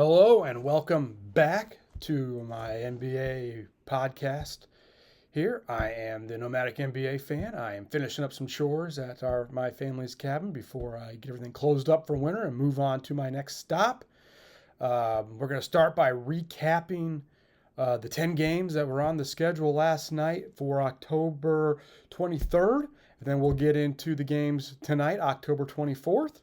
Hello and welcome back to my NBA podcast. Here, I am the Nomadic NBA fan. I am finishing up some chores at my family's cabin before I get everything closed up for winter and move on to my next stop. We're going to start by recapping the 10 games that were on the schedule last night for October 23rd. And then we'll get into the games tonight, October 24th.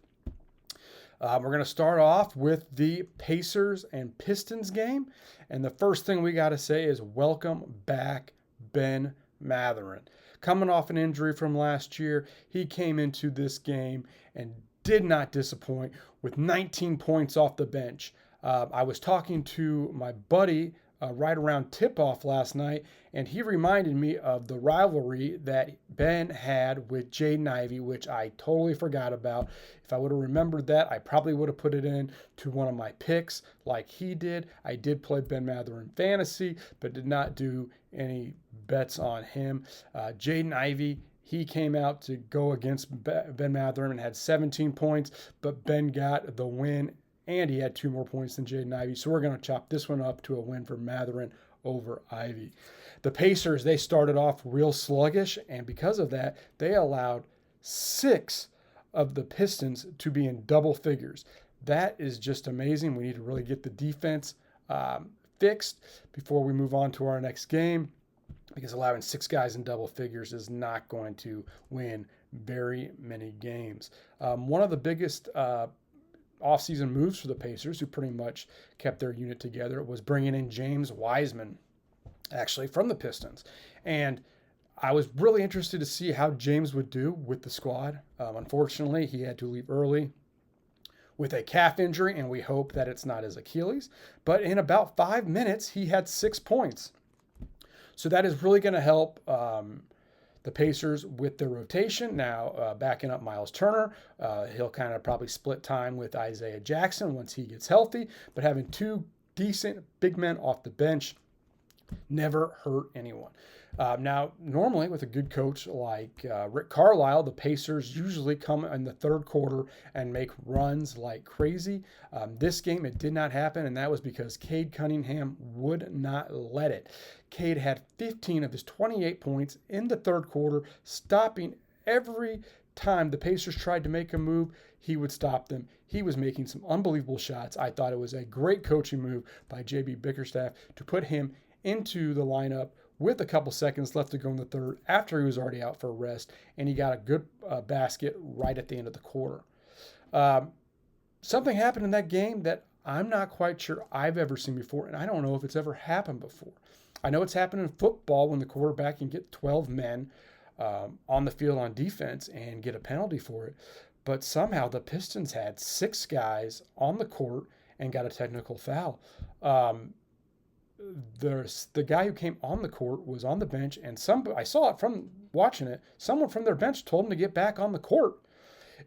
We're going to start off with the Pacers and Pistons game. And the first thing we got to say is welcome back, Ben Mathurin. Coming off an injury from last year, he came into this game and did not disappoint with 19 points off the bench. I was talking to my buddy right around tip-off last night, and he reminded me of the rivalry that Ben had with Jaden Ivey, which I totally forgot about. If I would have remembered that, I probably would have put it in to one of my picks like he did. I did play Ben Mathurin fantasy, but did not do any bets on him. Jaden Ivey, he came out to go against Ben Mathurin and had 17 points, but Ben got the win and he had 2 more points than Jaden Ivey. So we're going to chop this one up to a win for Mathurin over Ivey. The Pacers, they started off real sluggish, and because of that, they allowed 6 of the Pistons to be in double figures. That is just amazing. We need to really get the defense fixed before we move on to our next game, because allowing 6 guys in double figures is not going to win very many games. One of the biggest offseason moves for the Pacers, who pretty much kept their unit together, was bringing in James Wiseman, actually from the Pistons. And I was really interested to see how James would do with the squad. Unfortunately, he had to leave early with a calf injury, and we hope that it's not his Achilles. But in about 5 minutes, he had 6 points. So that is really going to help the Pacers with their rotation. Now, backing up Miles Turner, he'll kind of probably split time with Isaiah Jackson once he gets healthy, but having 2 decent big men off the bench never hurt anyone. Now, normally with a good coach like Rick Carlisle, the Pacers usually come in the third quarter and make runs like crazy. This game, it did not happen, and that was because Cade Cunningham would not let it. Cade had 15 of his 28 points in the third quarter, stopping every time the Pacers tried to make a move. He would stop them. He was making some unbelievable shots. I thought it was a great coaching move by J.B. Bickerstaff to put him into the lineup with a couple seconds left to go in the third after he was already out for a rest, and he got a good basket right at the end of the quarter. Something happened in that game that I'm not quite sure I've ever seen before, and I don't know if it's ever happened before. I know it's happened in football when the quarterback can get 12 men on the field on defense and get a penalty for it, but somehow the Pistons had 6 guys on the court and got a technical foul. The guy who came on the court was on the bench, and I saw it from watching it. Someone from their bench told him to get back on the court.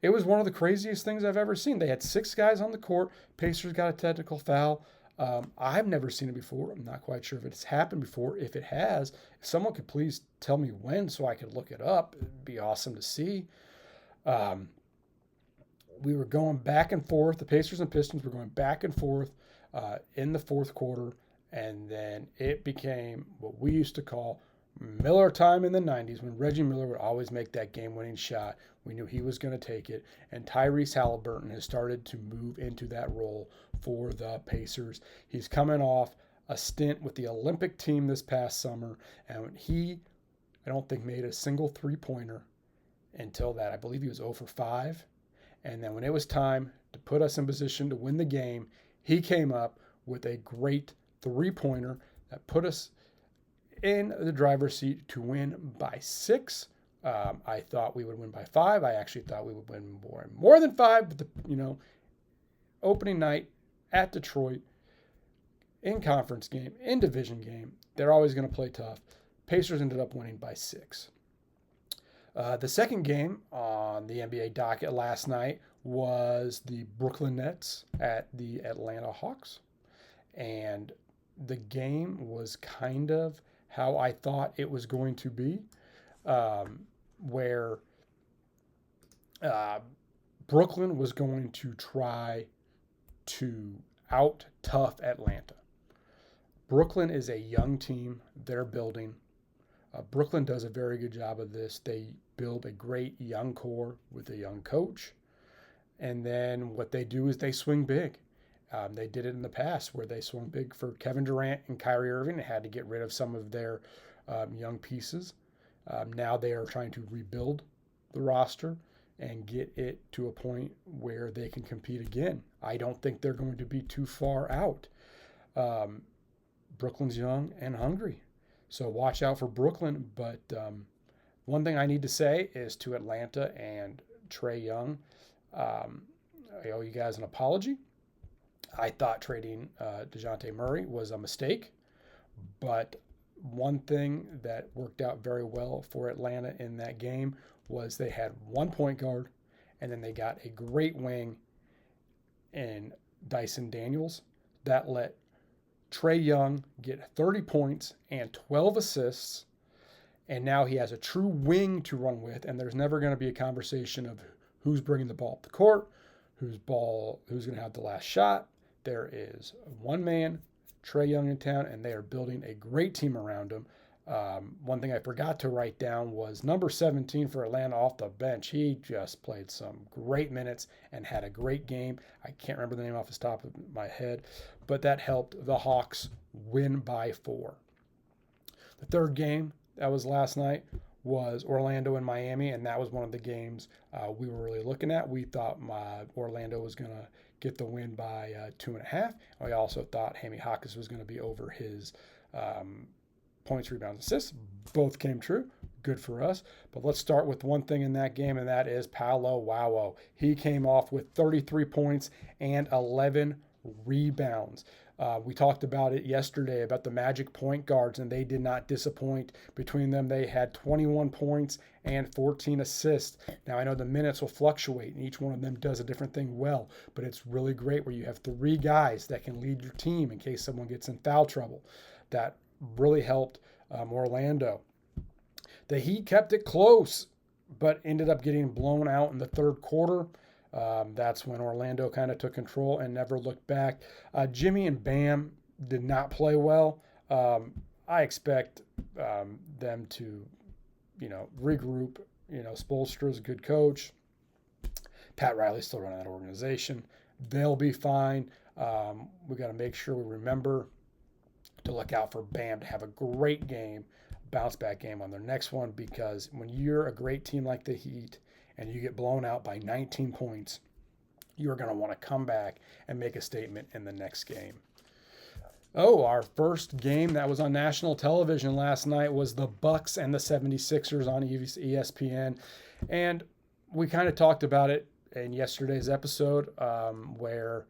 It was one of the craziest things I've ever seen. They had 6 guys on the court. Pacers got a technical foul. I've never seen it before. I'm not quite sure if it's happened before. If it has, if someone could please tell me when so I could look it up, it'd be awesome to see. We were going back and forth. The Pacers and Pistons were going back and forth in the fourth quarter. And then it became what we used to call Miller time in the 90s, when Reggie Miller would always make that game-winning shot. We knew he was going to take it. And Tyrese Halliburton has started to move into that role for the Pacers. He's coming off a stint with the Olympic team this past summer, and I don't think, made a single three-pointer until that. I believe he was 0 for 5. And then when it was time to put us in position to win the game, he came up with a great three-pointer that put us in the driver's seat to win by 6. I thought we would win by 5. I actually thought we would win more than 5. But the opening night at Detroit, in conference game, in division game, they're always going to play tough. Pacers ended up winning by 6. The second game on the NBA docket last night was the Brooklyn Nets at the Atlanta Hawks. And the game was kind of how I thought it was going to be, where Brooklyn was going to try to out tough Atlanta. Brooklyn is a young team. They're building. Brooklyn does a very good job of this. They build a great young core with a young coach. And then what they do is they swing big. They did it in the past where they swung big for Kevin Durant and Kyrie Irving and had to get rid of some of their young pieces. Now they are trying to rebuild the roster and get it to a point where they can compete again. I don't think they're going to be too far out. Brooklyn's young and hungry. So watch out for Brooklyn. But one thing I need to say is to Atlanta and Trae Young, I owe you guys an apology. I thought trading DeJounte Murray was a mistake. But one thing that worked out very well for Atlanta in that game was they had one point guard, and then they got a great wing in Dyson Daniels that let Trae Young get 30 points and 12 assists, and now he has a true wing to run with, and there's never going to be a conversation of who's bringing the ball up the court, who's going to have the last shot. There is one man, Trae Young, in town, and they are building a great team around him. One thing I forgot to write down was number 17 for Atlanta off the bench. He just played some great minutes and had a great game. I can't remember the name off the top of my head, but that helped the Hawks win by 4. The third game that was last night was Orlando and Miami, and that was one of the games we were really looking at. We thought Orlando was going to get the win by 2.5. We also thought Hammy Hawkins was going to be over his points, rebounds, assists. Both came true. Good for us. But let's start with one thing in that game, and that is Paolo Wow. He came off with 33 points and 11 rebounds. We talked about it yesterday about the Magic point guards, and they did not disappoint. Between them, they had 21 points and 14 assists. Now, I know the minutes will fluctuate, and each one of them does a different thing well, but it's really great where you have 3 guys that can lead your team in case someone gets in foul trouble. That really helped Orlando. The Heat kept it close, but ended up getting blown out in the third quarter. That's when Orlando kind of took control and never looked back. Jimmy and Bam did not play well. I expect them to, regroup. Spoelstra's a good coach. Pat Riley's still running that organization. They'll be fine. We got to make sure we remember to look out for Bam to have a great game, bounce back game on their next one, because when you're a great team like the Heat and you get blown out by 19 points, you're going to want to come back and make a statement in the next game. Oh, our first game that was on national television last night was the Bucks and the 76ers on ESPN. And we kind of talked about it in yesterday's episode where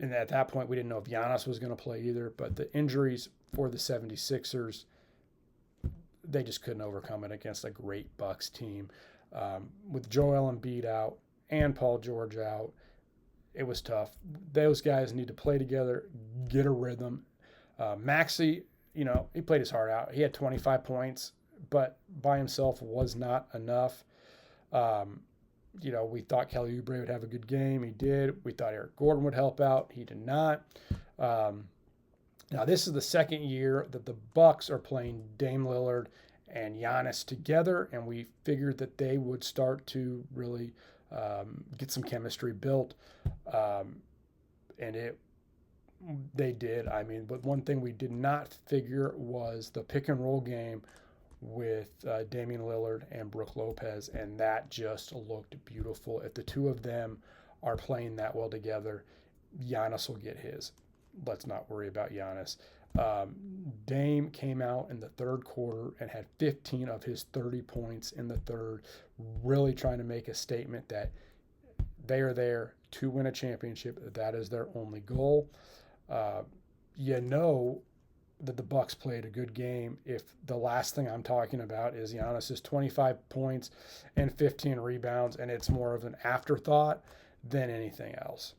and at that point we didn't know if Giannis was going to play either. But the injuries for the 76ers, they just couldn't overcome it against a great Bucks team. With Joel Embiid out and Paul George out, it was tough. Those guys need to play together, get a rhythm. Maxey, he played his heart out. He had 25 points, but by himself was not enough. We thought Kelly Oubre would have a good game. He did. We thought Eric Gordon would help out. He did not. Now, this is the second year that the Bucks are playing Dame Lillard and Giannis together, and we figured that they would start to really get some chemistry built, and they did. But one thing we did not figure was the pick and roll game with Damian Lillard and Brook Lopez, and that just looked beautiful. If the two of them are playing that well together, Giannis will get his. Let's not worry about Giannis. Dame came out in the third quarter and had 15 of his 30 points in the third, really trying to make a statement that they are there to win a championship. That is their only goal. That the Bucks played a good game if the last thing I'm talking about is Giannis's 25 points and 15 rebounds, and it's more of an afterthought than anything else.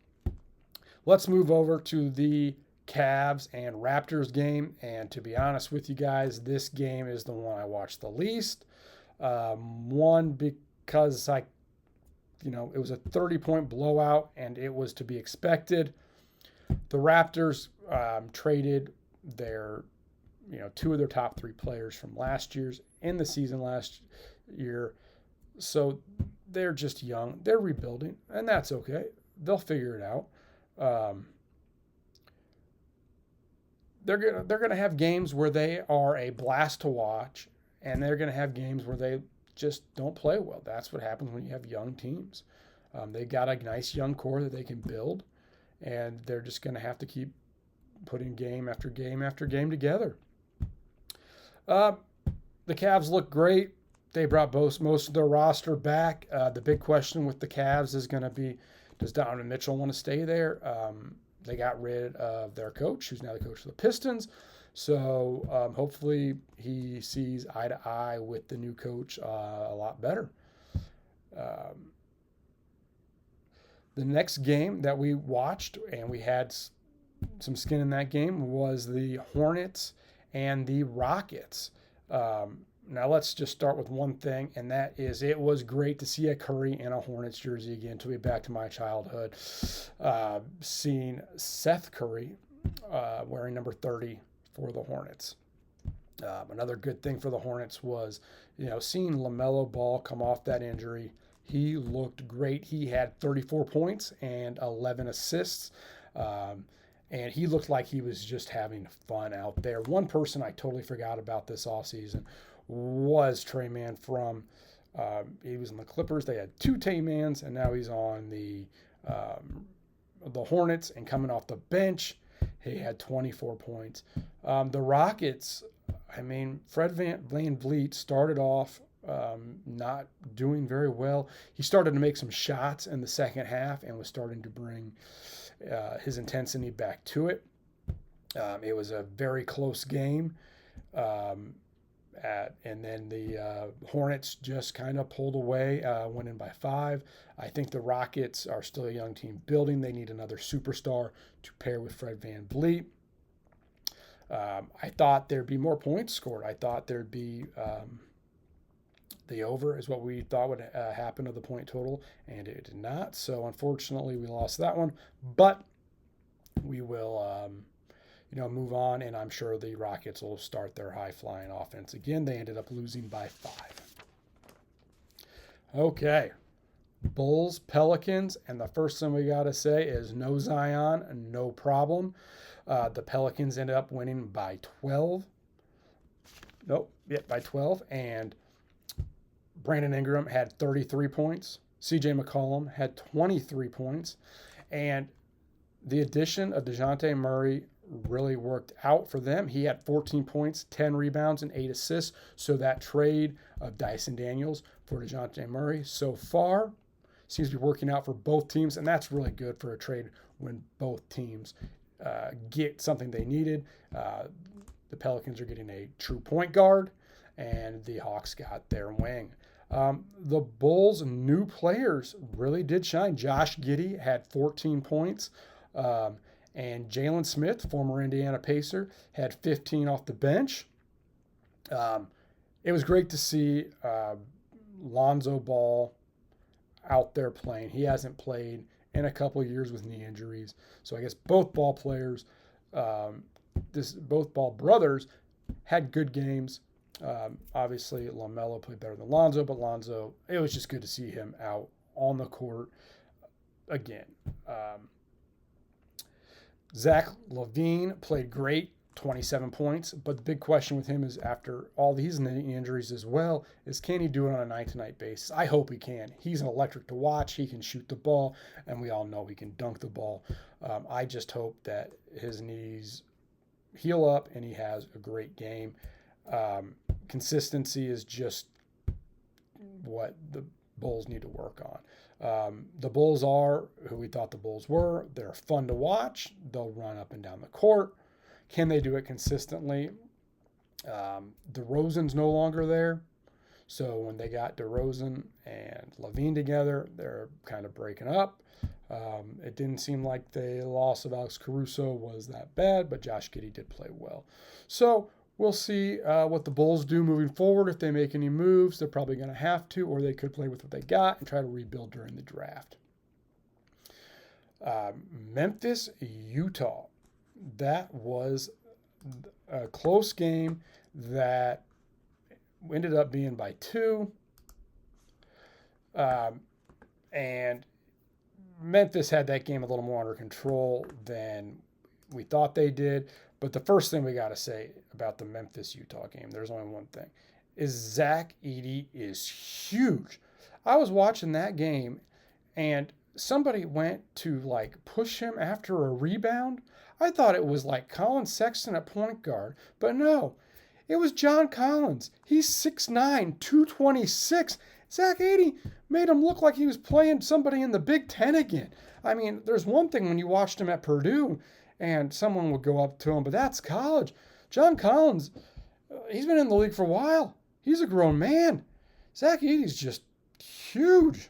Let's move over to the Cavs and Raptors game, and to be honest with you guys, this game is the one I watched the least. One, because it was a 30-point blowout, and it was to be expected. The Raptors traded their, two of their top three players from last year's in the season last year. So they're just young. They're rebuilding, and that's okay. They'll figure it out. They're gonna have games where they are a blast to watch, and they're gonna have games where they just don't play well. That's what happens when you have young teams. They got a nice young core that they can build, and they're just gonna have to keep putting game after game after game together. The Cavs look great. They brought most of their roster back. The big question with the Cavs is going to be, does Donovan Mitchell want to stay there? They got rid of their coach, who's now the coach of the Pistons. So hopefully he sees eye to eye with the new coach a lot better. The next game that we watched, and we had some skin in that game, was the Hornets and the Rockets. Now let's just start with one thing, and that is it was great to see a Curry in a Hornets jersey again. To be back to my childhood, seeing Seth Curry wearing number 30 for the Hornets. Another good thing for the Hornets was, seeing LaMelo Ball come off that injury. He looked great. He had 34 points and 11 assists. And he looked like he was just having fun out there. One person I totally forgot about this offseason was Trey Mann from, he was in the Clippers. They had two Trey Manns, and now he's on the Hornets and coming off the bench. He had 24 points. The Rockets, Fred VanVleet started off not doing very well. He started to make some shots in the second half and was starting to bring his intensity back to it. It was a very close game. And then the Hornets just kind of pulled away, went in by 5. I think the Rockets are still a young team building. They need another superstar to pair with Fred VanVleet. I thought there'd be more points scored. I thought there'd be the over is what we thought would happen to the point total, and it did not. So unfortunately, we lost that one. But we will move on, and I'm sure the Rockets will start their high-flying offense again. They ended up losing by 5. Okay, Bulls, Pelicans, and the first thing we got to say is no Zion, no problem. The Pelicans ended up winning by 12. By 12, and Brandon Ingram had 33 points. CJ McCollum had 23 points, and the addition of DeJounte Murray really worked out for them. He had 14 points, 10 rebounds, and 8 assists. So that trade of Dyson Daniels for DeJounte Murray so far seems to be working out for both teams, and that's really good for a trade when both teams get something they needed. The Pelicans are getting a true point guard, and the Hawks got their wing. The Bulls' new players really did shine. Josh Giddey had 14 points. And Jalen Smith, former Indiana Pacer, had 15 off the bench. It was great to see Lonzo Ball out there playing. He hasn't played in a couple of years with knee injuries. So I guess both Ball players, both Ball brothers, had good games. Obviously, LaMelo played better than Lonzo, but Lonzo, it was just good to see him out on the court again. Zach LaVine played great, 27 points, but the big question with him is, after all these knee injuries as well, is can he do it on a night-to-night basis? I hope he can. He's an electric to watch. He can shoot the ball, and we all know he can dunk the ball. I just hope that his knees heal up and he has a great game. Consistency is just what the Bulls need to work on. The Bulls are who we thought the Bulls were. They're fun to watch. They'll run up and down the court. Can they do it consistently? DeRozan's no longer there. So when they got DeRozan and LaVine together, they're kind of breaking up. It didn't seem like the loss of Alex Caruso was that bad, but Josh Giddey did play well. So we'll see what the Bulls do moving forward. If they make any moves, they're probably going to have to, or they could play with what they got and try to rebuild during the draft. Memphis, Utah. That was a close game that ended up being by 2. And Memphis had that game a little more under control than we thought they did. But the first thing we got to say about the Memphis-Utah game, there's only one thing, is Zach Edey is huge. I was watching that game, and somebody went to like push him after a rebound. I thought it was like Colin Sexton at point guard, but no, it was John Collins. He's 6'9", 226. Zach Edey made him look like he was playing somebody in the Big Ten again. I mean, there's one thing when you watched him at Purdue and someone would go up to him, but that's college. John Collins, he's been in the league for a while. He's a grown man. Zach Edey's just huge.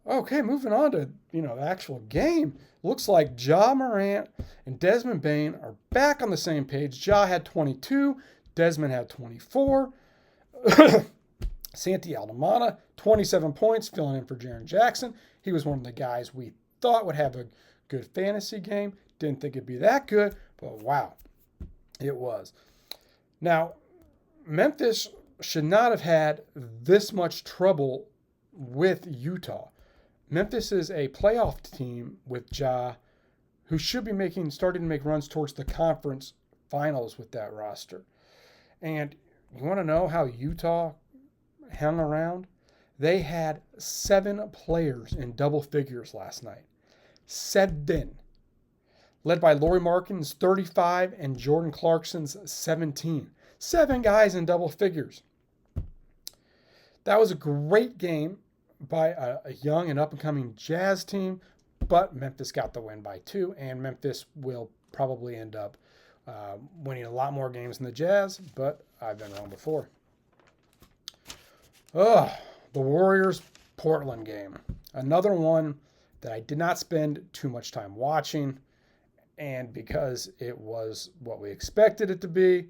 Okay, moving on to, the actual game. Looks like Ja Morant and Desmond Bane are back on the same page. Ja had 22. Desmond had 24. Santi Aldamada, 27 points, filling in for Jaren Jackson. He was one of the guys we thought would have a good fantasy game. Didn't think it'd be that good, but wow, it was. Now, Memphis should not have had this much trouble with Utah. Memphis is a playoff team with Ja, who should be starting to make runs towards the conference finals with that roster. And you want to know how Utah hung around? They had 7 players in double figures last night. 7. Led by Lauri Markkanen 35 and Jordan Clarkson's 17. 7 guys in double figures. That was a great game by a young and up-and-coming Jazz team, but Memphis got the win by 2, and Memphis will probably end up winning a lot more games than the Jazz, but I've been wrong before. The Warriors-Portland game. Another one that I did not spend too much time watching, and because it was what we expected it to be,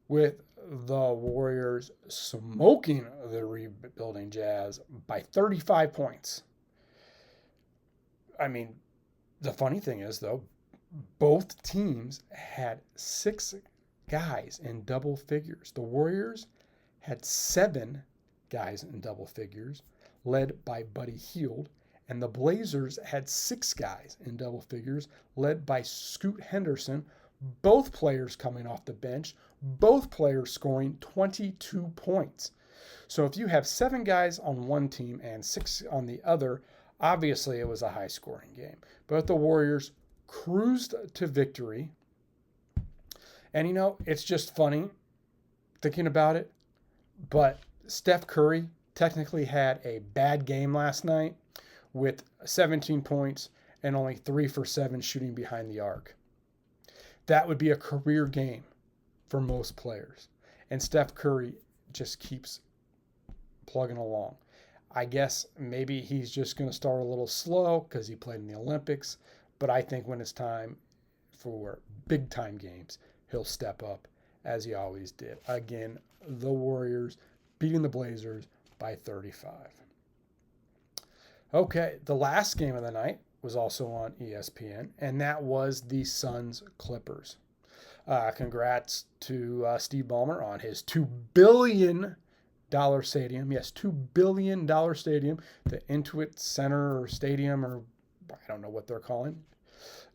with the Warriors smoking the rebuilding Jazz by 35 points. I mean, the funny thing is, though, both teams had 6 guys in double figures. The Warriors had 7 guys in double figures, led by Buddy Hield, and the Blazers had 6 guys in double figures, led by Scoot Henderson, both players coming off the bench, both players scoring 22 points. So if you have 7 guys on one team and 6 on the other, obviously it was a high-scoring game. But the Warriors cruised to victory. And, it's just funny thinking about it, but Steph Curry technically had a bad game last night with 17 points and only 3 for 7 shooting behind the arc. That would be a career game for most players. And Steph Curry just keeps plugging along. I guess maybe he's just going to start a little slow because he played in the Olympics. But I think when it's time for big-time games, he'll step up as he always did. Again, the Warriors beating the Blazers by 35. Okay, the last game of the night was also on ESPN, and that was the Suns-Clippers. Congrats to Steve Ballmer on his $2 billion stadium. Yes, $2 billion stadium, the Intuit Center or Stadium, or I don't know what they're calling.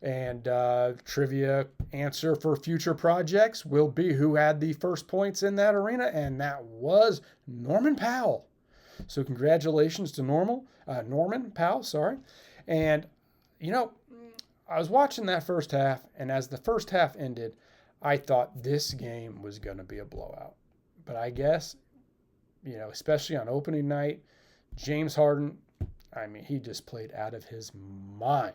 And trivia answer for future projects will be who had the first points in that arena, and that was Norman Powell. So congratulations to Norman Powell, sorry. And, I was watching that first half, and as the first half ended, I thought this game was going to be a blowout. But I guess, especially on opening night, James Harden, he just played out of his mind.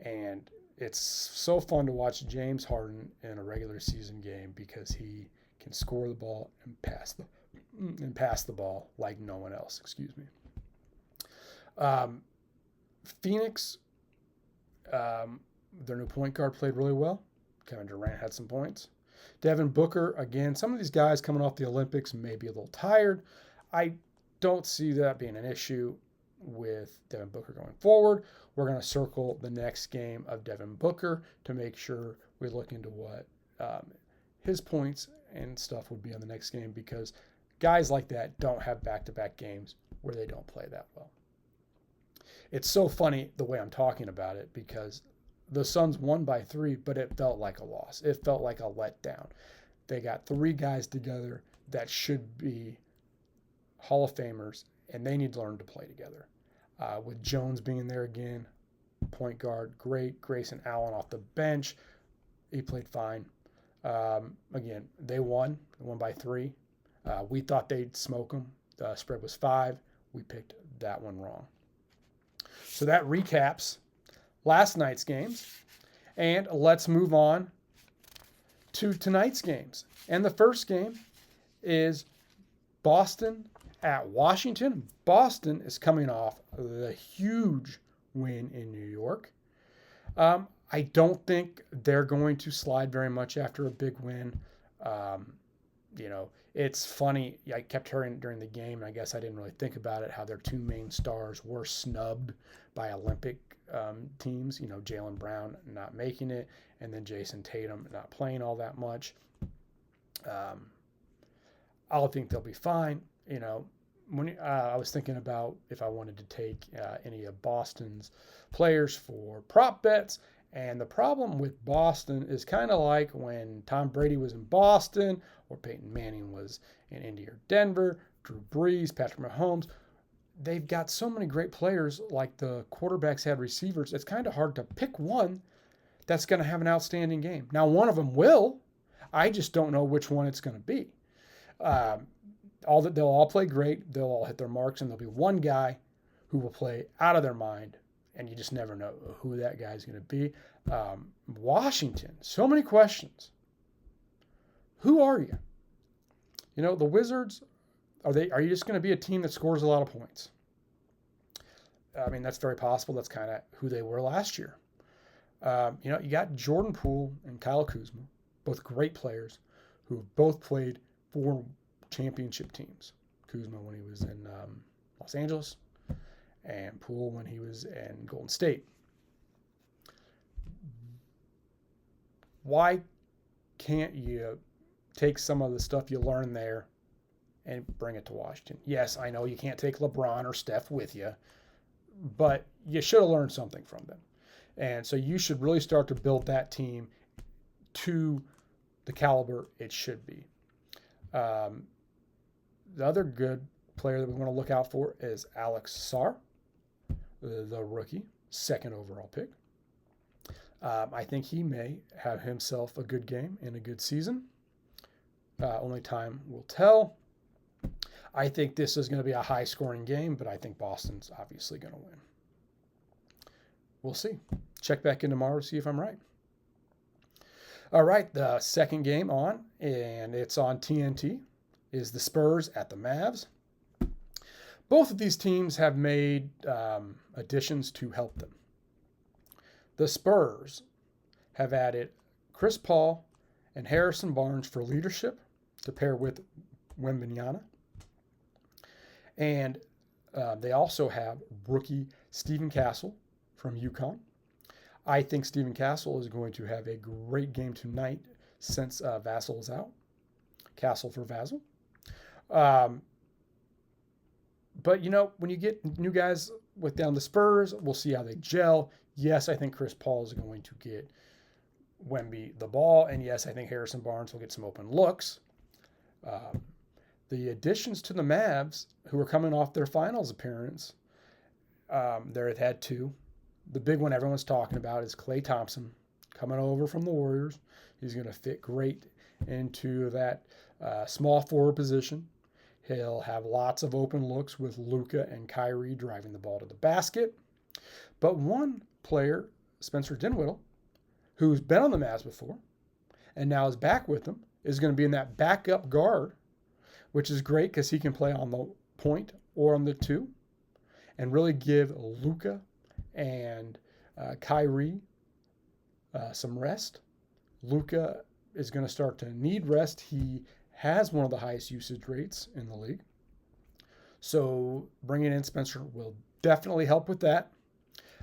And it's so fun to watch James Harden in a regular season game because he can score the ball and pass the ball like no one else. Excuse me. Phoenix, their new point guard played really well. Kevin Durant had some points. Devin Booker, again, some of these guys coming off the Olympics may be a little tired. I don't see that being an issue. with Devin Booker going forward. We're going to circle the next game of Devin Booker to make sure we look into what his points and stuff would be on the next game, because guys like that don't have back-to-back games where they don't play that well. It's so funny the way I'm talking about it, because the Suns won by 3, but it felt like a loss. It felt like a letdown. They got 3 guys together that should be Hall of Famers, and they need to learn to play together. With Jones being there again, point guard, great. Grayson Allen off the bench, he played fine. Again, they won by 3. We thought they'd smoke them. The spread was 5. We picked that one wrong. So that recaps last night's games. And let's move on to tonight's games. And the first game is Boston at Washington. Boston is coming off the huge win in New York. I don't think they're going to slide very much after a big win. It's funny. I kept hearing during the game, and I guess I didn't really think about it, how their 2 main stars were snubbed by Olympic teams. Jaylen Brown not making it, and then Jason Tatum not playing all that much. I think they'll be fine. When I was thinking about if I wanted to take any of Boston's players for prop bets. And the problem with Boston is kind of like when Tom Brady was in Boston, or Peyton Manning was in Indy or Denver, Drew Brees, Patrick Mahomes. They've got so many great players, like the quarterbacks had receivers. It's kind of hard to pick one that's going to have an outstanding game. Now, one of them will. I just don't know which one it's going to be. They'll all play great. They'll all hit their marks, and there'll be one guy who will play out of their mind, and you just never know who that guy is going to be. Washington, so many questions. Who are you? The Wizards, are you just going to be a team that scores a lot of points? I mean, that's very possible. That's kind of who they were last year. You got Jordan Poole and Kyle Kuzma, both great players who have both played for championship teams. Kuzma when he was in Los Angeles, and Poole when he was in Golden State. Why can't you take some of the stuff you learned there and bring it to Washington? Yes, I know you can't take LeBron or Steph with you, but you should have learned something from them. And so you should really start to build that team to the caliber it should be. The other good player that we want to look out for is Alex Sarr, the rookie, 2nd overall pick. I think he may have himself a good game and a good season. Only time will tell. I think this is going to be a high-scoring game, but I think Boston's obviously going to win. We'll see. Check back in tomorrow to see if I'm right. All right, the second game on, and it's on TNT, is the Spurs at the Mavs. Both of these teams have made additions to help them. The Spurs have added Chris Paul and Harrison Barnes for leadership to pair with Wembanyama. And they also have rookie Stephen Castle from UConn. I think Stephen Castle is going to have a great game tonight since Vassell is out. Castle for Vassell. But, when you get new guys down the Spurs, we'll see how they gel. Yes, I think Chris Paul is going to get Wemby the ball. And yes, I think Harrison Barnes will get some open looks. The additions to the Mavs, who are coming off their finals appearance, they've had 2. The big one everyone's talking about is Klay Thompson coming over from the Warriors. He's going to fit great into that small forward position. He'll have lots of open looks with Luka and Kyrie driving the ball to the basket. But one player, Spencer Dinwiddie, who's been on the Mavs before and now is back with them, is going to be in that backup guard, which is great because he can play on the point or on the 2 and really give Luka and Kyrie some rest. Luka is going to start to need rest. He has one of the highest usage rates in the league. So bringing in Spencer will definitely help with that.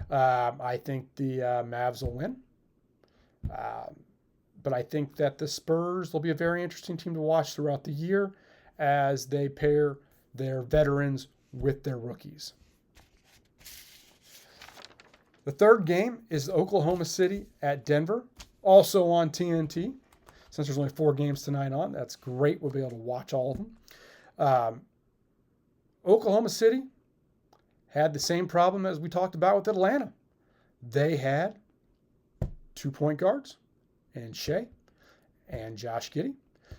I think the Mavs will win. But I think that the Spurs will be a very interesting team to watch throughout the year as they pair their veterans with their rookies. The third game is Oklahoma City at Denver, also on TNT. Since there's only 4 games tonight on, that's great. We'll be able to watch all of them. Oklahoma City had the same problem as we talked about with Atlanta. They had 2 point guards in Shea and Josh Giddey.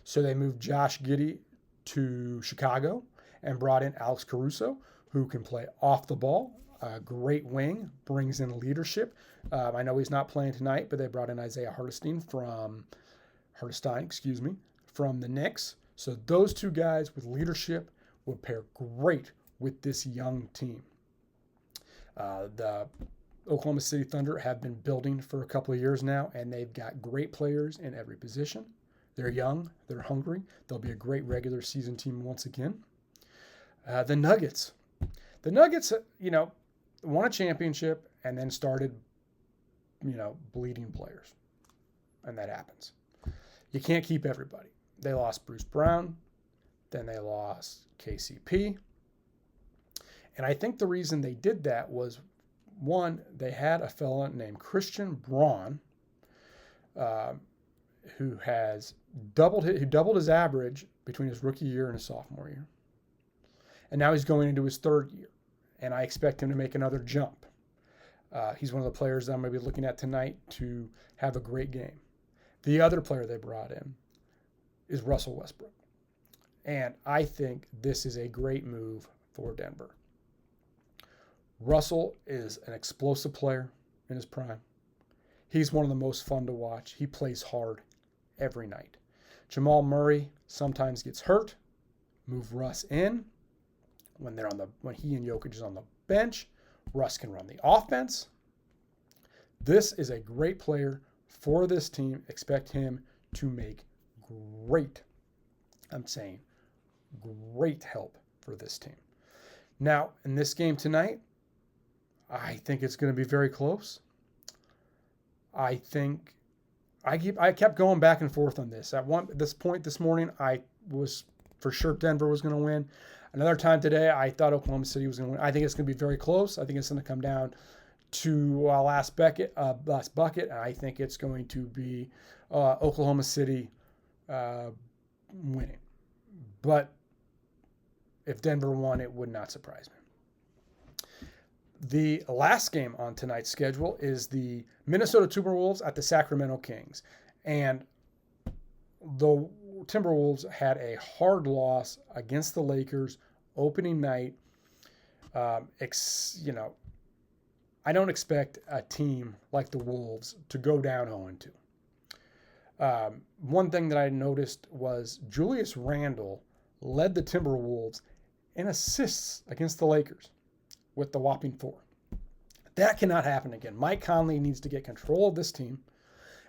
So they moved Josh Giddey to Chicago and brought in Alex Caruso, who can play off the ball. A great wing, brings in leadership. I know he's not playing tonight, but they brought in Isaiah Hartenstein from the Knicks. So those 2 guys with leadership would pair great with this young team. The Oklahoma City Thunder have been building for a couple of years now, and they've got great players in every position. They're young, they're hungry. They'll be a great regular season team once again. The Nuggets, won a championship and then started, bleeding players. And that happens. You can't keep everybody. They lost Bruce Brown. Then they lost KCP. And I think the reason they did that was, one, they had a fella named Christian Braun, who doubled his average between his rookie year and his sophomore year. And now he's going into his 3rd year. And I expect him to make another jump. He's one of the players that I'm going to be looking at tonight to have a great game. The other player they brought in is Russell Westbrook. And I think this is a great move for Denver. Russell is an explosive player in his prime. He's one of the most fun to watch. He plays hard every night. Jamal Murray sometimes gets hurt. Move Russ in. When he and Jokic is on the bench, Russ can run the offense. This is a great player for this team. Expect him to make great help for this team. Now, in this game tonight, I think it's going to be very close. I kept going back and forth on this. At this point this morning, I was for sure Denver was going to win. Another time today, I thought Oklahoma City was going to win. I think it's going to be very close. I think it's going to come down to last bucket, and I think it's going to be Oklahoma City winning. But if Denver won, it would not surprise me. The last game on tonight's schedule is the Minnesota Timberwolves at the Sacramento Kings. And the Timberwolves had a hard loss against the Lakers opening night. I don't expect a team like the Wolves to go down 0-2. One thing that I noticed was Julius Randle led the Timberwolves in assists against the Lakers with the whopping 4. That cannot happen again. Mike Conley needs to get control of this team.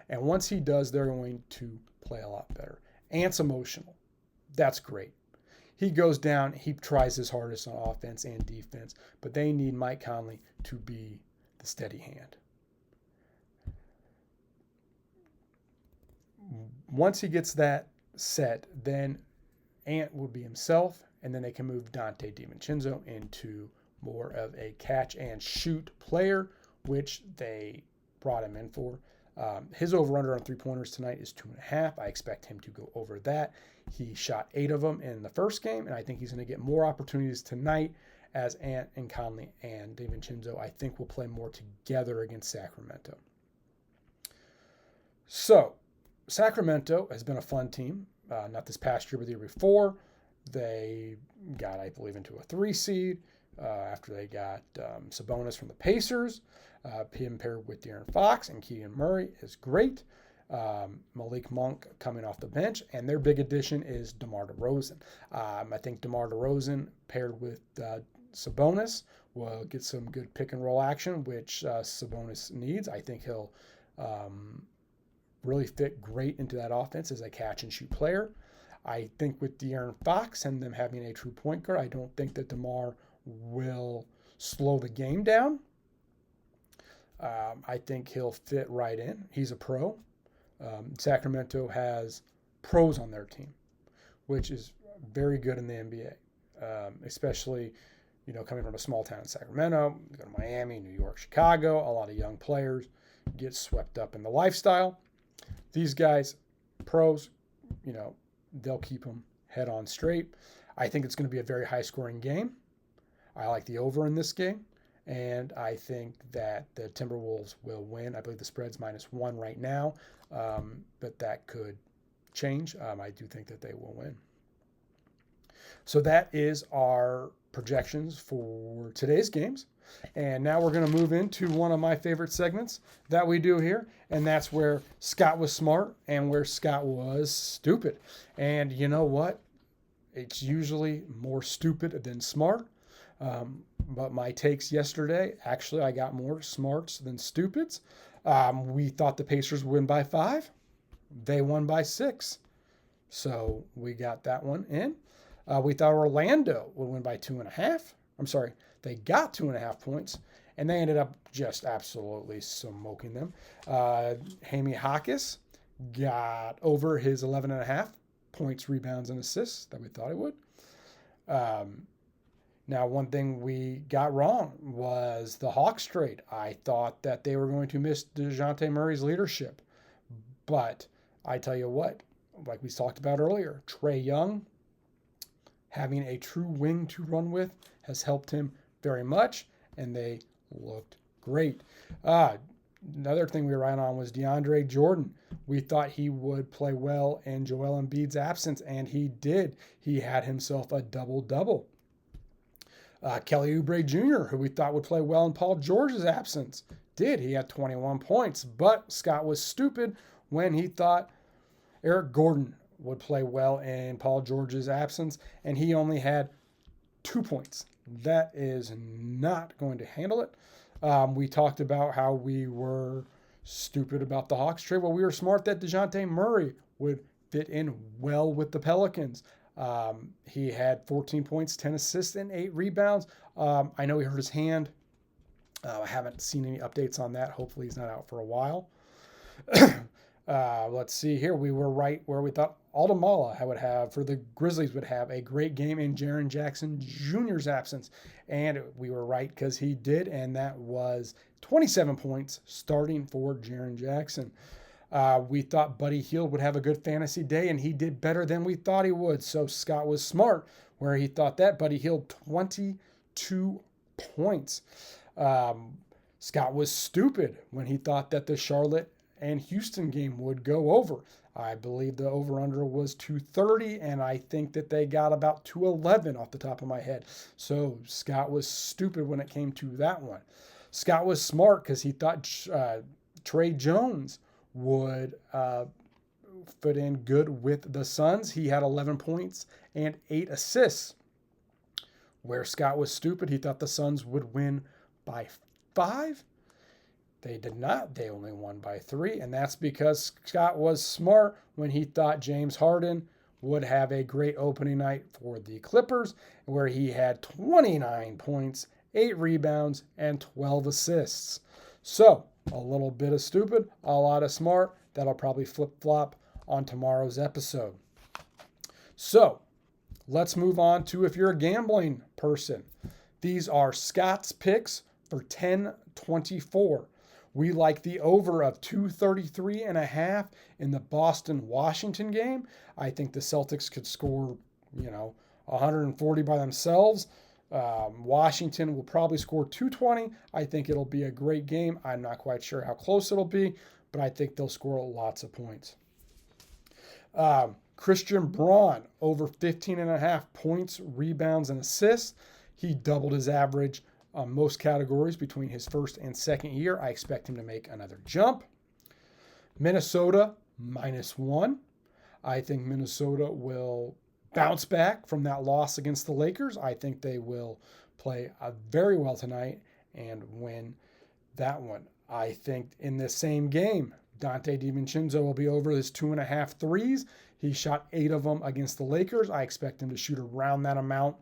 And once he does, they're going to play a lot better. Ant's emotional. That's great. He goes down. He tries his hardest on offense and defense. But they need Mike Conley to be the steady hand. Once he gets that set, then Ant will be himself. And then they can move Dante DiVincenzo into more of a catch and shoot player, which they brought him in for. His over-under on 3-pointers tonight is 2.5. I expect him to go over that. He shot 8 of them in the first game, and I think he's going to get more opportunities tonight as Ant and Conley and DiVincenzo, I think, will play more together against Sacramento. So, Sacramento has been a fun team. Not this past year, but the year before. They got, I believe, into a 3 seed after they got Sabonis from the Pacers. Him paired with De'Aaron Fox and Keegan Murray is great. Malik Monk coming off the bench, and their big addition is DeMar DeRozan. I think DeMar DeRozan paired with Sabonis will get some good pick and roll action, which Sabonis needs. I think he'll really fit great into that offense as a catch and shoot player. I think with De'Aaron Fox and them having a true point guard, I don't think that DeMar will slow the game down. I think he'll fit right in. He's a pro. Sacramento has pros on their team, which is very good in the NBA, especially, coming from a small town in Sacramento. You go to Miami, New York, Chicago, a lot of young players get swept up in the lifestyle. These guys, pros, they'll keep them head on straight. I think it's going to be a very high-scoring game. I like the over in this game, and I think that the Timberwolves will win. I believe the spread's -1 right now, but that could change. I do think that they will win. So that is our projections for today's games. And now we're going to move into one of my favorite segments that we do here, and that's where Scott was smart and where Scott was stupid. And you know what? It's usually more stupid than smart. But my takes yesterday, actually, I got more smarts than stupids. We thought the Pacers would win by 5. They won by 6. So we got that one in. We thought Orlando would win by 2.5. I'm sorry, they got 2.5 points, and they ended up just absolutely smoking them. Jaime Jaquez got over his 11.5 points, rebounds, and assists that we thought he would. Now, one thing we got wrong was the Hawks trade. I thought that they were going to miss DeJounte Murray's leadership. But I tell you what, like we talked about earlier, Trae Young, having a true wing to run with, has helped him very much, and they looked great. Another thing we were right on was DeAndre Jordan. We thought he would play well in Joel Embiid's absence, and he did. He had himself a double-double. Kelly Oubre Jr., who we thought would play well in Paul George's absence, did. He had 21 points, but Scott was stupid when he thought Eric Gordon would play well in Paul George's absence, and he only had 2 points. That is not going to handle it. We talked about how we were stupid about the Hawks trade. Well, we were smart that DeJounte Murray would fit in well with the Pelicans. He had 14 points, 10 assists, and 8 rebounds. I know he hurt his hand. I haven't seen any updates on that. Hopefully he's not out for a while. Let's see here. We were right where we thought Aldamala would have, for the Grizzlies, would have a great game in Jaren Jackson Jr.'s absence. And we were right because he did, and that was 27 points starting for Jaren Jackson. We thought Buddy Hield would have a good fantasy day, and he did better than we thought he would. So Scott was smart where he thought that. Buddy Hield, 22 points. Scott was stupid when he thought that the Charlotte and Houston game would go over. I believe the over-under was 230, and I think that they got about 211 off the top of my head. So Scott was stupid when it came to that one. Scott was smart because he thought Trey Jones would fit in good with the Suns. He had 11 points and 8 assists. Where Scott was stupid, he thought the Suns would win by 5. They did not. They only won by 3, and that's because Scott was smart when he thought James Harden would have a great opening night for the Clippers, where he had 29 points, 8 rebounds, and 12 assists. So, a little bit of stupid, a lot of smart. That'll probably flip-flop on tomorrow's episode. So, let's move on to if you're a gambling person. These are Scott's picks for 10-24. We like the over of 233.5 in the Boston-Washington game. I think the Celtics could score, 140 by themselves. Washington will probably score 220. I think it'll be a great game. I'm not quite sure how close it'll be, but I think they'll score lots of points. Christian Braun, over 15.5 points, rebounds, and assists. He doubled his average on most categories between his first and second year. I expect him to make another jump. Minnesota, -1. I think Minnesota will bounce back from that loss against the Lakers. I think they will play very well tonight and win that one. I think in the same game, Dante DiVincenzo will be over his 2.5 threes. He shot 8 of them against the Lakers. I expect him to shoot around that amount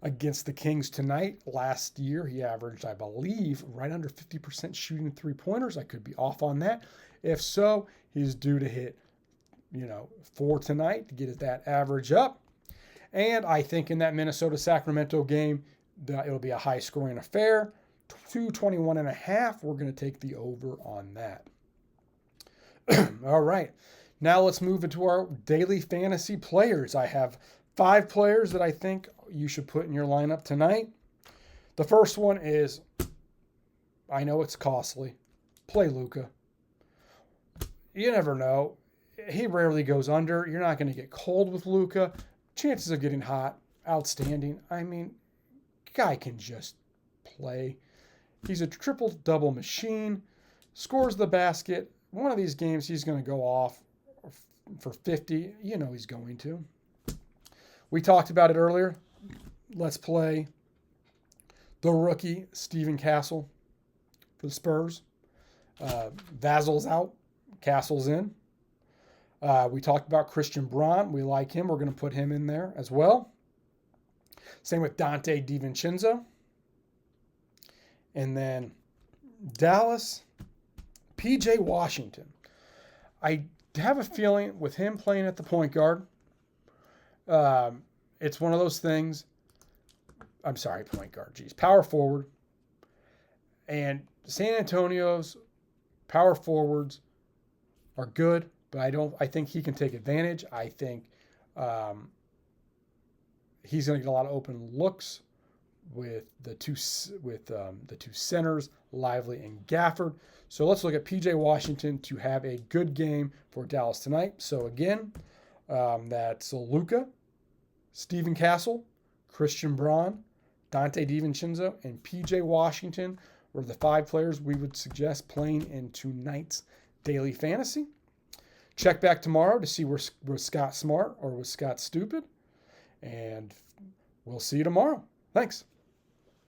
against the Kings tonight. Last year, he averaged, I believe, right under 50% shooting three-pointers. I could be off on that. If so, he's due to hit, 4 tonight to get that average up. And I think in that Minnesota-Sacramento game, it'll be a high-scoring affair. 221.5. We're going to take the over on that. All right. Now let's move into our daily fantasy players. I have 5 players that I think you should put in your lineup tonight. The first one is, I know it's costly, play Luka. You never know. He rarely goes under. You're not going to get cold with Luka. Chances of getting hot, outstanding. I mean, guy can just play. He's a triple-double machine, scores the basket. One of these games, he's going to go off for 50. You know he's going to. We talked about it earlier. Let's play the rookie, Steven Castle, for the Spurs. Vasil's out. Castle's in. We talked about Christian Braun. We like him. We're going to put him in there as well. Same with Dante DiVincenzo. And then Dallas, PJ Washington. I have a feeling with him playing at the point guard, it's one of those things. I'm sorry, point guard. Geez, power forward. And San Antonio's power forwards are good, but I think he can take advantage. I think he's going to get a lot of open looks with the two centers, Lively and Gafford. So let's look at PJ Washington to have a good game for Dallas tonight. So again, that's Luka, Steven Castle, Christian Braun, Dante DiVincenzo, and PJ Washington were the 5 players we would suggest playing in tonight's daily fantasy. Check back tomorrow to see was Scott smart or was Scott stupid. And we'll see you tomorrow. Thanks.